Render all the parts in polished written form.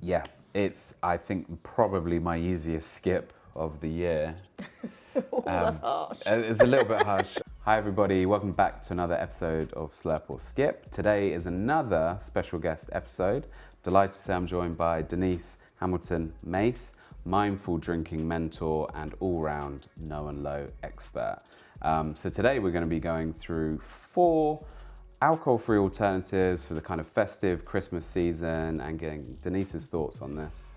Yeah, it's, I think, probably my easiest skip of the year. That's harsh. It's a little bit harsh. Hi everybody, welcome back to another episode of Slurp or Skip. Today is another special guest episode. Delighted to say I'm joined by Denise Hamilton-Mace, mindful drinking mentor and all-round No&Low expert. So today we're going to be going through 4 alcohol-free alternatives for the kind of festive Christmas season and getting Denise's thoughts on this.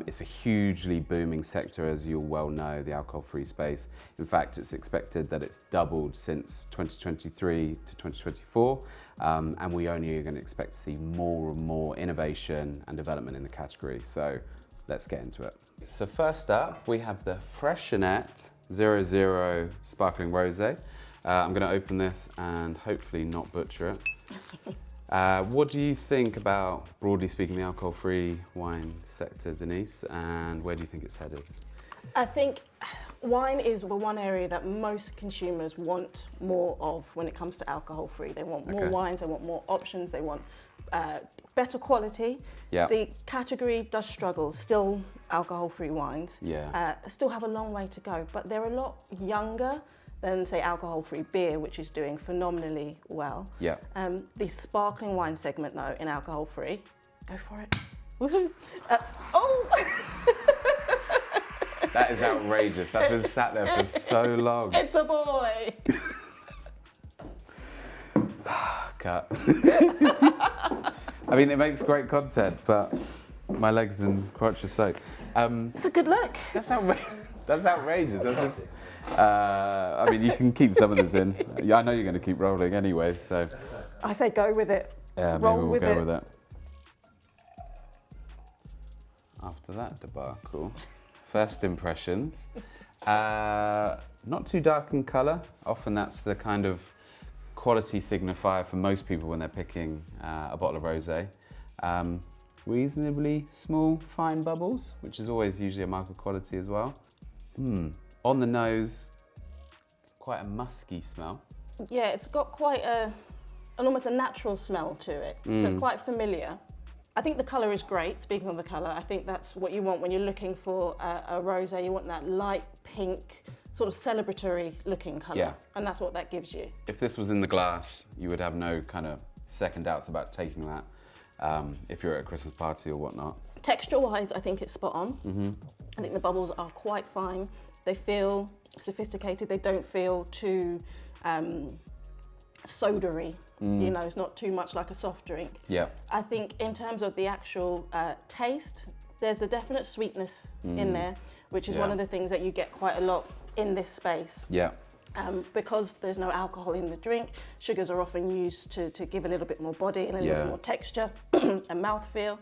It's a hugely booming sector, as you'll well know, the alcohol-free space. In fact, it's expected that it's doubled since 2023 to 2024, and we only are going to expect to see more and more innovation and development in the category. So let's get into it. So first up, we have the Freshenet 00 Sparkling Rosé. I'm going to open this and hopefully not butcher it. What do you think about, broadly speaking, the alcohol-free wine sector, Denise, and where do you think it's headed? I think wine is the one area that most consumers want more of when it comes to alcohol-free. They want more wines, they want more options, they want better quality. Yeah. The category does struggle, still alcohol-free wines. Yeah. Still have a long way to go, but they're a lot younger than, say, alcohol-free beer, which is doing phenomenally well. Yeah. The sparkling wine segment, though, in alcohol-free, go for it. Woohoo! Oh! That is outrageous. That's been sat there for so long. It's a boy! Cut. I mean, it makes great content, but my legs and crotch are soaked. It's a good look. That's outrageous. That's outrageous. That's just. I mean, you can keep some of this in. I know you're going to keep rolling anyway, so. I say go with it. Yeah, maybe Roll we'll with go it. with it. After that debacle, first impressions. Not too dark in colour. Often that's the kind of quality signifier for most people when they're picking a bottle of rosé. Reasonably small, fine bubbles, which is always usually a mark of quality as well. On the nose, quite a musky smell. Yeah, it's got quite an almost a natural smell to it. So it's quite familiar. I think the colour is great. Speaking of the colour, I think that's what you want when you're looking for a rosé. You want that light pink, sort of celebratory looking colour. Yeah. And that's what that gives you. If this was in the glass, you would have no kind of second doubts about taking that if you're at a Christmas party or whatnot. Texture-wise, I think it's spot on. I think the bubbles are quite fine. They feel sophisticated. They don't feel too soda-y. You know, it's not too much like a soft drink. Yeah. I think in terms of the actual taste, there's a definite sweetness in there, which is one of the things that you get quite a lot in this space. Yeah. Because there's no alcohol in the drink, sugars are often used to give a little bit more body and a little bit more texture and mouthfeel.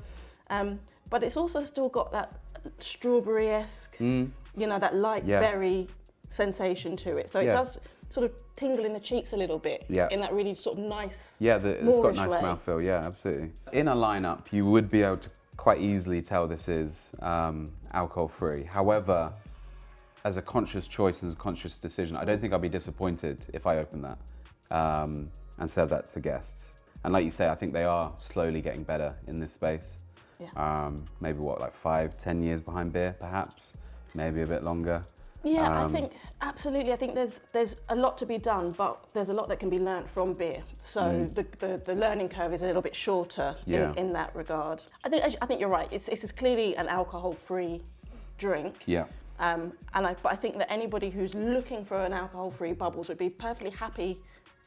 But it's also still got that strawberry-esque, you know, that light berry sensation to it. So it does sort of tingle in the cheeks a little bit in that really sort of nice, it's got nice way. mouthfeel, yeah, absolutely. In a lineup, you would be able to quite easily tell this is alcohol-free. However, as a conscious choice, as a conscious decision, I don't think I'd be disappointed if I opened that and served that to guests. And like you say, I think they are slowly getting better in this space. Yeah. Maybe what, like 5-10 years behind beer, perhaps? Maybe a bit longer. Yeah, I think absolutely. I think there's a lot to be done, but there's a lot that can be learnt from beer. So the learning curve is a little bit shorter in that regard. I think you're right. It's clearly an alcohol-free drink. Yeah. But I think that anybody who's looking for an alcohol-free bubbles would be perfectly happy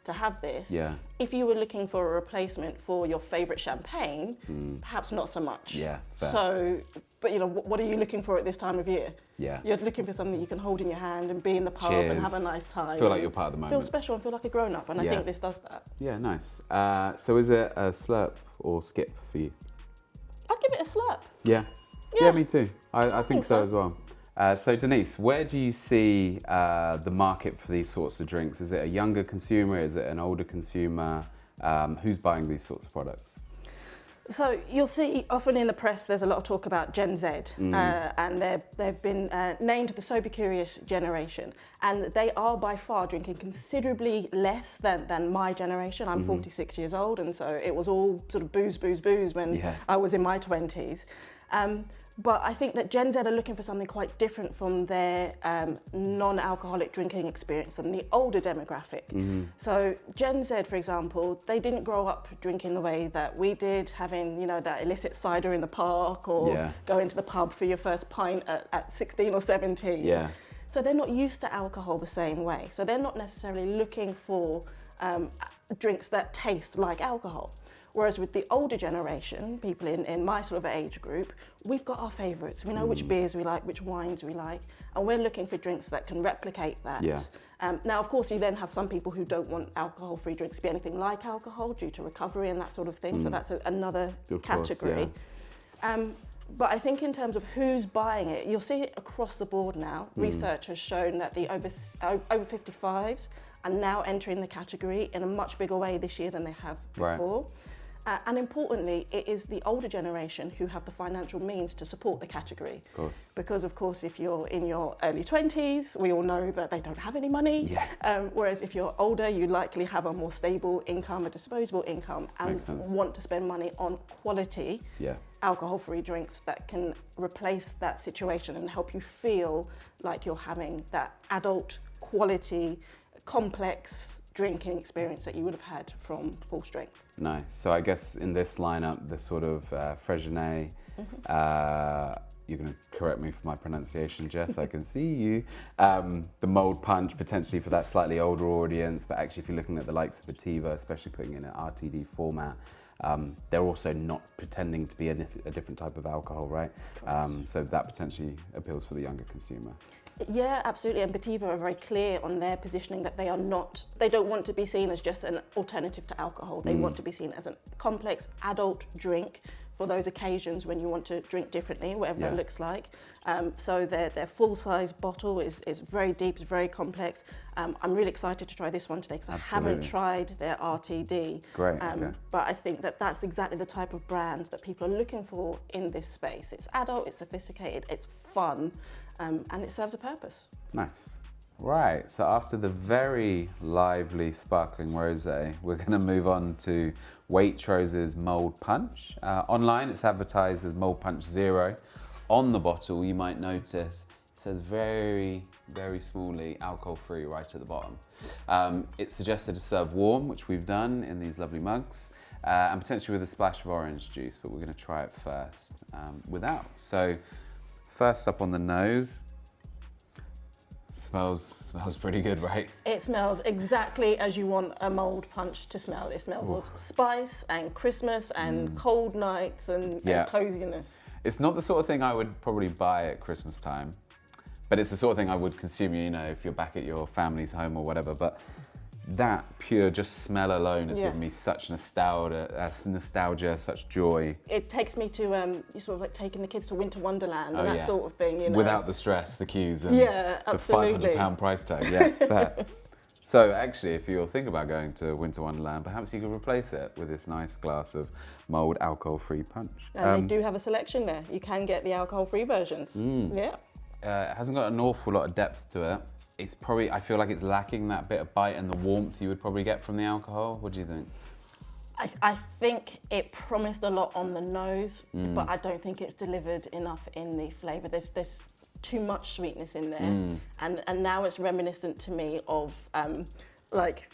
to have this. Yeah. If you were looking for a replacement for your favourite champagne, perhaps not so much. Yeah, fair. So, but you know, what are you looking for at this time of year? Yeah. You're looking for something you can hold in your hand and be in the pub and have a nice time. Feel like you're part of the moment. Feel special and feel like a grown-up, and I think this does that. Yeah, nice. So is it a slurp or skip for you? I'd give it a slurp. Yeah. Yeah. Yeah, me too. I think so as well. So Denise, where do you see the market for these sorts of drinks? Is it a younger consumer? Is it an older consumer? Who's buying these sorts of products? So you'll see often in the press there's a lot of talk about Gen Z, and they've been named the sober curious generation, and they are by far drinking considerably less than my generation. I'm 46 years old, and so it was all sort of booze when I was in my 20s. But I think that Gen Z are looking for something quite different from their non-alcoholic drinking experience than the older demographic. So Gen Z, for example, they didn't grow up drinking the way that we did, having, you know, that illicit cider in the park or going to the pub for your first pint at 16 or 17. Yeah. So they're not used to alcohol the same way. So they're not necessarily looking for drinks that taste like alcohol. Whereas with the older generation, people in my sort of age group, we've got our favourites. We know which beers we like, which wines we like, and we're looking for drinks that can replicate that. Yeah. Now, of course, you then have some people who don't want alcohol-free drinks to be anything like alcohol due to recovery and that sort of thing. So that's another category. But I think in terms of who's buying it, you'll see it across the board now. Research has shown that the over 55s are now entering the category in a much bigger way this year than they have before. And importantly, it is the older generation who have the financial means to support the category. Of course. Because, of course, if you're in your early 20s, we all know that they don't have any money. Whereas if you're older, you likely have a more stable income, a disposable income, and want to spend money on quality alcohol-free drinks that can replace that situation and help you feel like you're having that adult, quality, complex drinking experience that you would have had from full strength. Nice. So I guess in this lineup, the sort of Freixenet, you're going to correct me for my pronunciation, Jess, I can see you. The Mold Punch, potentially for that slightly older audience, but actually if you're looking at the likes of Festive, especially putting in an RTD format, they're also not pretending to be a different type of alcohol, right? So that potentially appeals for the younger consumer. Yeah, absolutely. And Festive are very clear on their positioning that they don't want to be seen as just an alternative to alcohol. They want to be seen as a complex adult drink for those occasions when you want to drink differently, whatever that looks like. So their full-size bottle is very deep, it's very complex. I'm really excited to try this one today because I haven't tried their RTD. Great. But I think that that's exactly the type of brand that people are looking for in this space. It's adult, it's sophisticated, it's fun, and it serves a purpose. Nice. Right, so after the very lively sparkling rosé, we're going to move on to Waitrose's Mold Punch. Online, it's advertised as Mold Punch Zero. On the bottle, you might notice it says very, very smallly alcohol-free right at the bottom. It's suggested to serve warm, which we've done in these lovely mugs, and potentially with a splash of orange juice, but we're going to try it first without. So, first up on the nose. Smells pretty good, right? It smells exactly as you want a Mold Punch to smell. It smells of spice and Christmas and cold nights and coziness. It's not the sort of thing I would probably buy at Christmas time, but it's the sort of thing I would consume, you know, if you're back at your family's home or whatever. But that pure just smell alone has given me such nostalgia, such joy. It takes me to sort of like taking the kids to Winter Wonderland and that sort of thing, you know. Without the stress, the queues, and the £500 price tag. Yeah, fair. So actually, if you're thinking about going to Winter Wonderland, perhaps you could replace it with this nice glass of Mold alcohol-free punch. And they do have a selection there. You can get the alcohol-free versions. Yeah. It hasn't got an awful lot of depth to it. It's probably, I feel like it's lacking that bit of bite and the warmth you would probably get from the alcohol. What do you think? I think it promised a lot on the nose, but I don't think it's delivered enough in the flavour. There's too much sweetness in there, and now it's reminiscent to me of like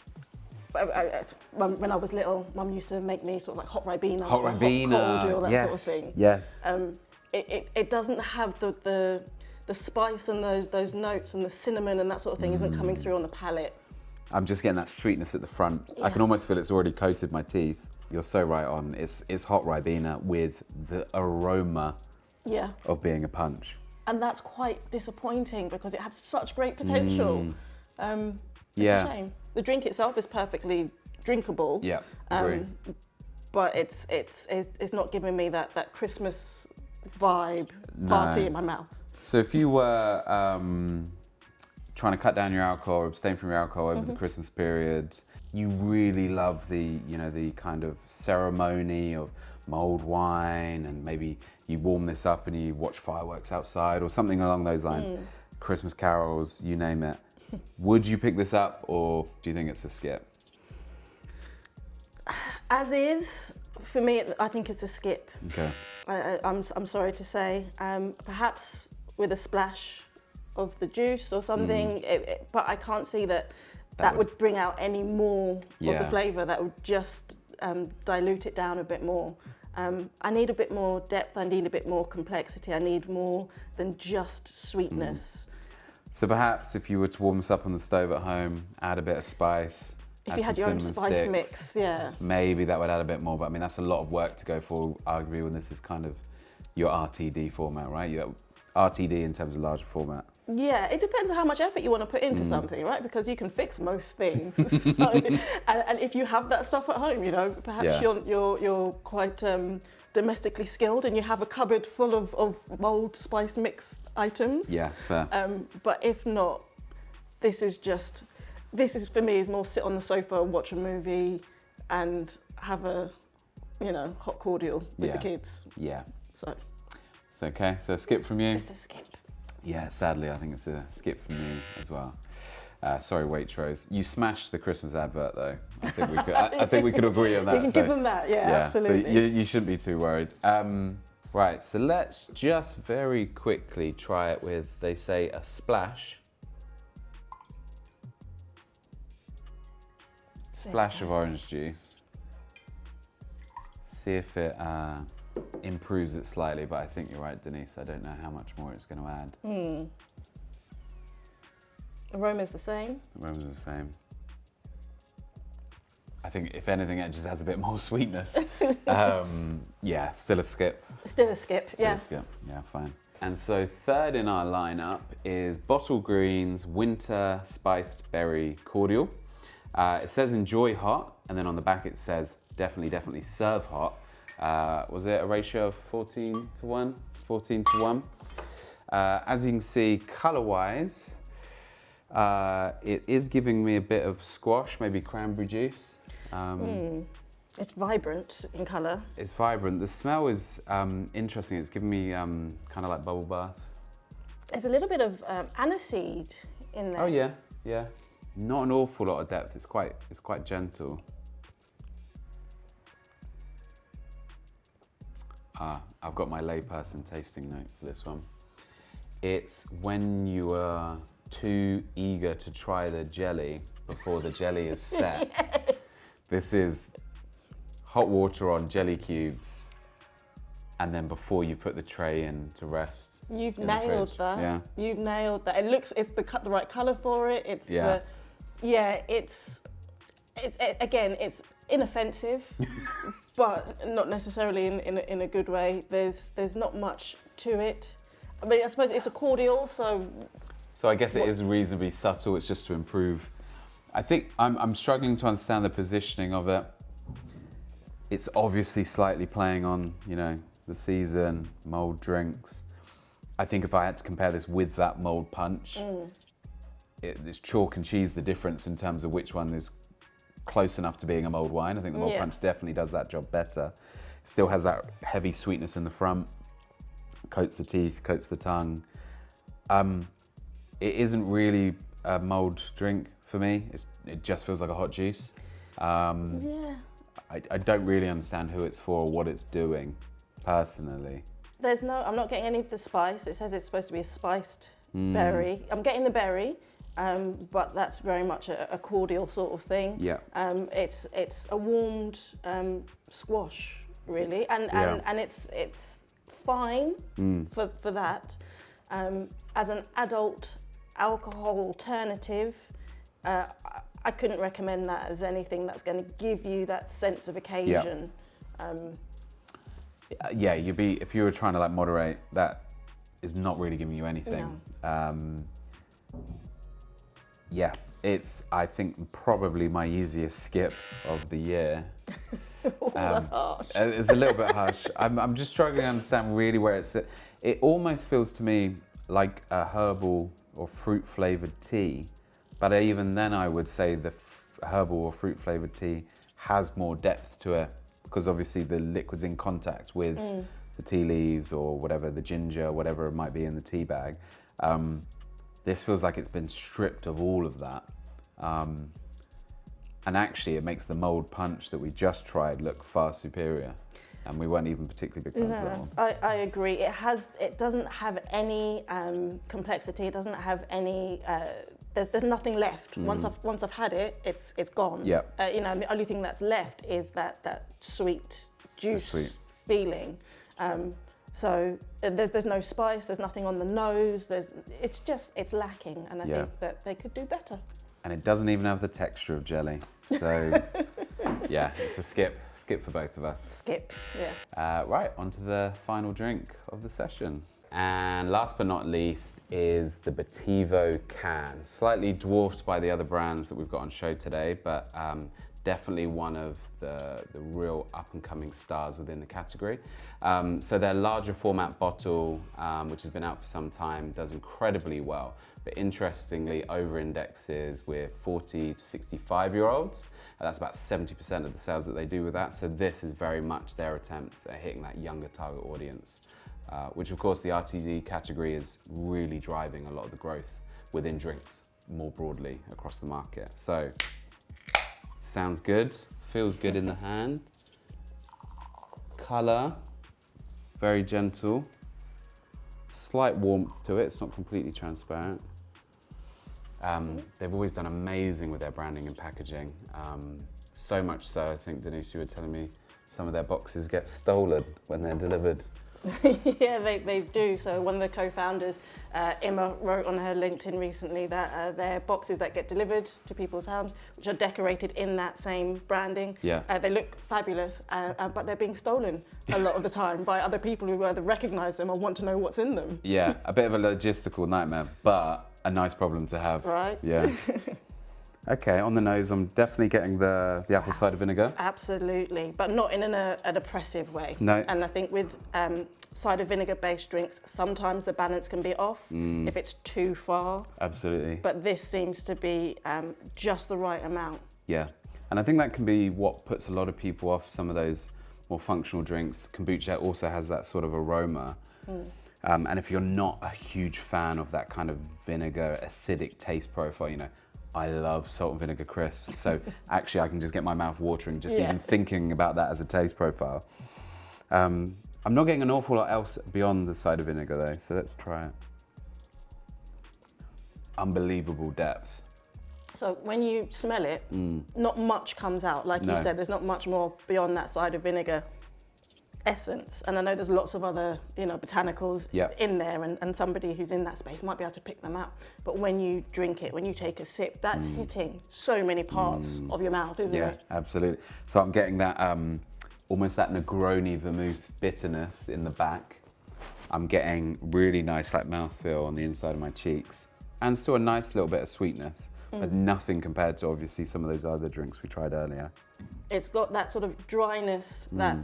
when I was little. Mum used to make me sort of like hot Ribena, hot cordial, that sort of thing. Yes. It doesn't have the spice and those notes and the cinnamon and that sort of thing isn't coming through on the palate. I'm just getting that sweetness at the front. I can almost feel it's already coated my teeth. You're so right on. It's hot Ribena with the aroma of being a punch. And that's quite disappointing because it had such great potential. It's a shame. The drink itself is perfectly drinkable. Yeah, agree. But it's not giving me that Christmas vibe party in my mouth. So if you were trying to cut down your alcohol or abstain from your alcohol over the Christmas period, you really love the kind of ceremony of mulled wine, and maybe you warm this up and you watch fireworks outside or something along those lines, Christmas carols, you name it. Would you pick this up, or do you think it's a skip? As is, For me, I think it's a skip. Okay. I'm sorry to say. Perhaps with a splash of the juice or something, but I can't see that would bring out any more of the flavour. That would just dilute it down a bit more. I need a bit more depth, I need a bit more complexity, I need more than just sweetness. So perhaps if you were to warm this up on the stove at home, add a bit of spice, If you had your own spice sticks, mix, yeah. maybe that would add a bit more, but I mean, that's a lot of work to go for, arguably, when this is kind of your RTD format, right? Your RTD in terms of larger format. Yeah, it depends on how much effort you want to put into something, right? Because you can fix most things. So, and if you have that stuff at home, you know, perhaps you're quite domestically skilled and you have a cupboard full of mold spice mix items. Yeah, fair. But if not, this is for me is more sit on the sofa, watch a movie, and have a, you know, hot cordial with the kids. Yeah. So. It's okay. So a skip from you. It's a skip. Yeah, sadly, I think it's a skip for me as well. Sorry, Waitrose. You smashed the Christmas advert, though. I think we could. I think we could agree on that. You can give them that, yeah, absolutely. So you shouldn't be too worried. Right. So let's just very quickly try it with. They say a splash. Splash of orange juice. See if it improves it slightly, but I think you're right, Denise. I don't know how much more it's going to add. Aroma's the same. Aroma's the same. I think if anything, it just has a bit more sweetness. Yeah, still a skip. Still a skip, Still a skip. Yeah, fine. And so third in our lineup is Bottle Green's Winter Spiced Berry Cordial. It says enjoy hot, and then on the back it says definitely serve hot. Was it a ratio of 14 to 1? 14 to 1. As you can see, color-wise, it is giving me a bit of squash, maybe cranberry juice. It's vibrant in color. It's vibrant. The smell is interesting. It's giving me kind of like bubble bath. There's a little bit of aniseed in there. Oh yeah, yeah. Not an awful lot of depth. It's quite gentle. I've got my layperson tasting note for this one. It's when you are too eager to try the jelly before the jelly is set. Yes. This is hot water on jelly cubes, and then before you put the tray in to rest. You've nailed that. Yeah. You've nailed that. It's the right color for it. It's it's inoffensive. But not necessarily in a good way. There's not much to it. I mean, I suppose it's a cordial, so. So I guess it is reasonably subtle. It's just to improve. I think I'm struggling to understand the positioning of it. It's obviously slightly playing on, you know, the season, mold drinks. I think if I had to compare this with that mold punch, it's chalk and cheese the difference in terms of which one is close enough to being a mulled wine. I think the mulled punch definitely does that job better. Still has that heavy sweetness in the front, coats the teeth, coats the tongue. It isn't really a mulled drink for me. It just feels like a hot juice. I don't really understand who it's for or what it's doing, personally. I'm not getting any of the spice. It says it's supposed to be a spiced berry. I'm getting the berry. But that's very much a cordial sort of thing. Yeah. It's a warmed squash, really, and it's fine for that. As an adult alcohol alternative, I couldn't recommend that as anything that's going to give you that sense of occasion. If you were trying to like moderate, that is not really giving you anything. No. Yeah, it's, I think, probably my easiest skip of the year. That's harsh. It's a little bit harsh. I'm just struggling to understand really where it's at. It almost feels to me like a herbal or fruit flavoured tea, but even then I would say the herbal or fruit flavoured tea has more depth to it because obviously the liquid's in contact with the tea leaves or whatever, the ginger, whatever it might be in the tea bag. This feels like it's been stripped of all of that. And actually, it makes the mold punch that we just tried look far superior. And we weren't even particularly big fans of that one. I agree. It doesn't have any complexity. It doesn't have any. There's nothing left. Once I've had it, it's gone. Yeah. The only thing that's left is that sweet juice feeling. So there's no spice. There's nothing on the nose. It's lacking, and I think that they could do better. And it doesn't even have the texture of jelly. So yeah, it's a skip for both of us. Skip, yeah. Right, on to the final drink of the session. And last but not least is the Bativo can. Slightly dwarfed by the other brands that we've got on show today, but definitely one of the real up and coming stars within the category. So their larger format bottle, which has been out for some time, does incredibly well. But interestingly, over-indexes with 40 to 65-year-olds. That's about 70% of the sales that they do with that. So this is very much their attempt at hitting that younger target audience, which of course the RTD category is really driving a lot of the growth within drinks more broadly across the market. So, sounds good, feels good in the hand. Color, very gentle. Slight warmth to it, it's not completely transparent. They've always done amazing with their branding and packaging. So much so, I think, Denise, you were telling me some of their boxes get stolen when they're delivered. Yeah, they do. So one of the co-founders, Emma, wrote on her LinkedIn recently that their boxes that get delivered to people's homes, which are decorated in that same branding, they look fabulous, but they're being stolen a lot of the time by other people who either recognise them or want to know what's in them. Yeah, a bit of a logistical nightmare, but a nice problem to have. Right. Yeah. Okay, on the nose, I'm definitely getting the apple cider vinegar. Absolutely, but not in an oppressive way. No. And I think with cider vinegar-based drinks, sometimes the balance can be off if it's too far. Absolutely. But this seems to be just the right amount. Yeah, and I think that can be what puts a lot of people off some of those more functional drinks. Kombucha also has that sort of aroma. And if you're not a huge fan of that kind of vinegar, acidic taste profile, I love salt and vinegar crisps, so actually I can just get my mouth watering just even thinking about that as a taste profile. I'm not getting an awful lot else beyond the cider vinegar though, so let's try it. Unbelievable depth. So when you smell it, not much comes out. Like you said, there's not much more beyond that cider vinegar essence. And I know there's lots of other, botanicals in there, and somebody who's in that space might be able to pick them out. But when you drink it, when you take a sip, that's hitting so many parts of your mouth, isn't it? Yeah, absolutely. So I'm getting that almost that Negroni vermouth bitterness in the back. I'm getting really nice mouthfeel on the inside of my cheeks, and still a nice little bit of sweetness, but nothing compared to obviously some of those other drinks we tried earlier. It's got that sort of dryness that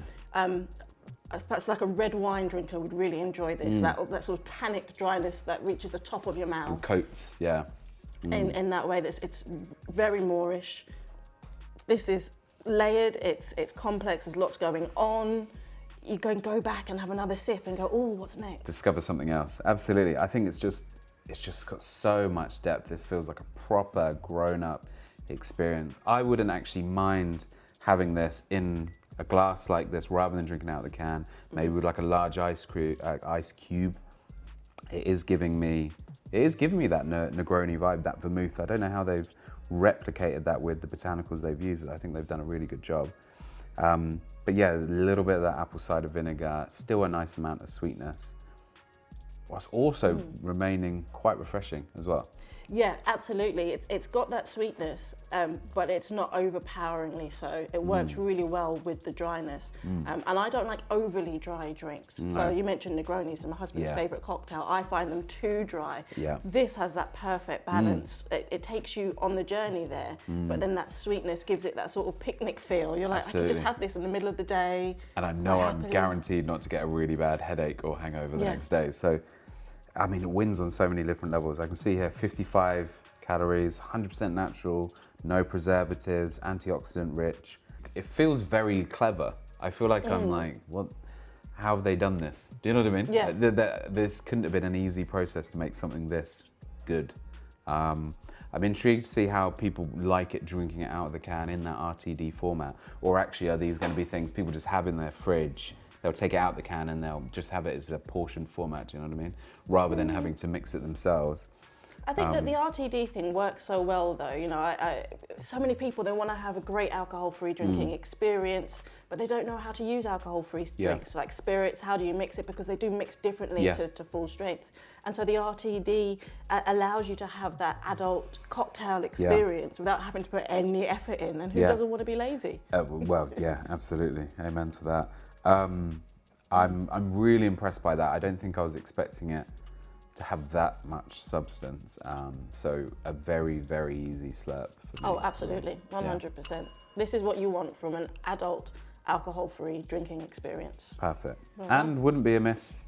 perhaps like a red wine drinker would really enjoy this, that sort of tannic dryness that reaches the top of your mouth. And coats, yeah. In that way, it's very Moorish. This is layered, it's complex, there's lots going on. You can go back and have another sip and go, oh, what's next? Discover something else, absolutely. I think it's just got so much depth. This feels like a proper grown-up experience. I wouldn't actually mind having this in a glass like this rather than drinking out of the can, maybe with like a large ice cube. It is giving me that Negroni vibe, that vermouth. I don't know how they've replicated that with the botanicals they've used, but I think they've done a really good job. But yeah, a little bit of that apple cider vinegar, still a nice amount of sweetness, whilst also remaining quite refreshing as well. Yeah, absolutely. It's got that sweetness, but it's not overpoweringly so. It works really well with the dryness. And I don't like overly dry drinks. No. So you mentioned Negronis, my husband's favourite cocktail. I find them too dry. Yeah. This has that perfect balance. It takes you on the journey there, but then that sweetness gives it that sort of picnic feel. You're like, absolutely. I could just have this in the middle of the day. And I know I'm guaranteed not to get a really bad headache or hangover the next day. So, I mean, it wins on so many different levels. I can see here 55 calories, 100% natural, no preservatives, antioxidant rich. It feels very clever. I feel like I'm like, what? How have they done this? Do you know what I mean? Yeah. This couldn't have been an easy process to make something this good. I'm intrigued to see how people like it drinking it out of the can in that RTD format. Or actually, are these going to be things people just have in their fridge? They'll take it out the can and they'll just have it as a portion format, do you know what I mean? Rather than having to mix it themselves. I think that the RTD thing works so well though, you know, so many people, they want to have a great alcohol-free drinking experience, but they don't know how to use alcohol-free drinks like spirits. How do you mix it? Because they do mix differently to full strength. And so the RTD allows you to have that adult cocktail experience without having to put any effort in. And who doesn't want to be lazy? Well, yeah, absolutely. Amen to that. I'm really impressed by that. I don't think I was expecting it to have that much substance. So a very, very easy slurp for me. Oh, absolutely, 100%. This is what you want from an adult alcohol-free drinking experience. Perfect. And wouldn't be amiss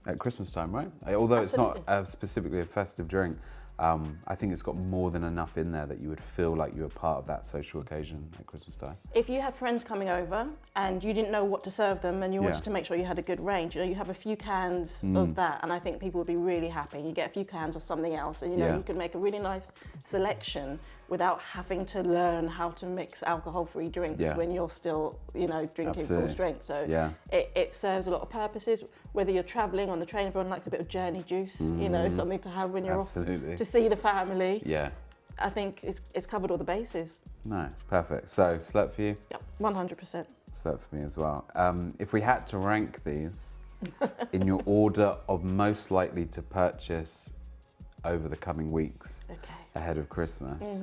at Christmas time, right? Although Absolutely. it's not specifically a festive drink, I think it's got more than enough in there that you would feel like you were part of that social occasion at Christmas time. If you had friends coming over and you didn't know what to serve them and you wanted to make sure you had a good range, you know, you have a few cans of that, and I think people would be really happy. You get a few cans of something else, and you know you can make a really nice selection without having to learn how to mix alcohol-free drinks when you're still, you know, drinking full strength. So it serves a lot of purposes. Whether you're traveling on the train, everyone likes a bit of journey juice, you know, something to have when you're off to see the family. Yeah. I think it's covered all the bases. Nice, perfect. So, slurp for you? Yep, 100%. Slurp for me as well. If we had to rank these in your order of most likely to purchase over the coming weeks ahead of Christmas,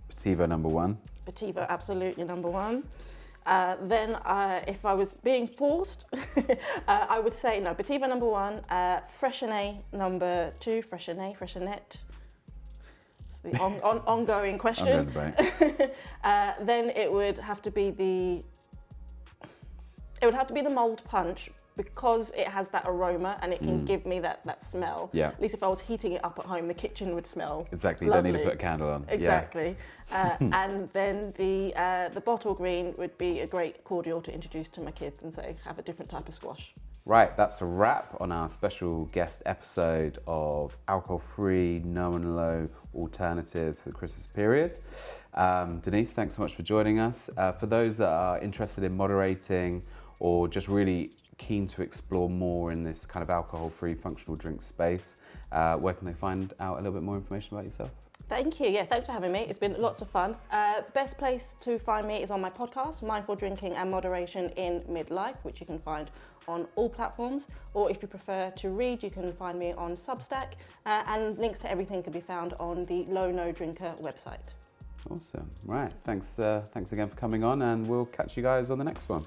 Petivo number 1. Petivo, absolutely number 1. Then if I was being forced, I would say, no, Petivo number 1, Freshenet number 2, Freshenet. The ongoing question. Then it would have to be the mulled punch, because it has that aroma and it can give me that smell. Yeah. At least if I was heating it up at home, the kitchen would smell. Exactly. You don't need to put a candle on. Exactly. And then the bottle green would be a great cordial to introduce to my kids and say, have a different type of squash. Right, that's a wrap on our special guest episode of alcohol-free, No&Low alternatives for the Christmas period. Denise, thanks so much for joining us. For those that are interested in moderating or just really keen to explore more in this kind of alcohol-free functional drink space, where can they find out a little bit more information about yourself? Thank you. Yeah, thanks for having me. It's been lots of fun. Best place to find me is on my podcast, Mindful Drinking and Moderation in Midlife, which you can find on all platforms. Or if you prefer to read, you can find me on Substack, and links to everything can be found on the No Drinker website. Awesome. Right. Thanks again for coming on, and we'll catch you guys on the next one.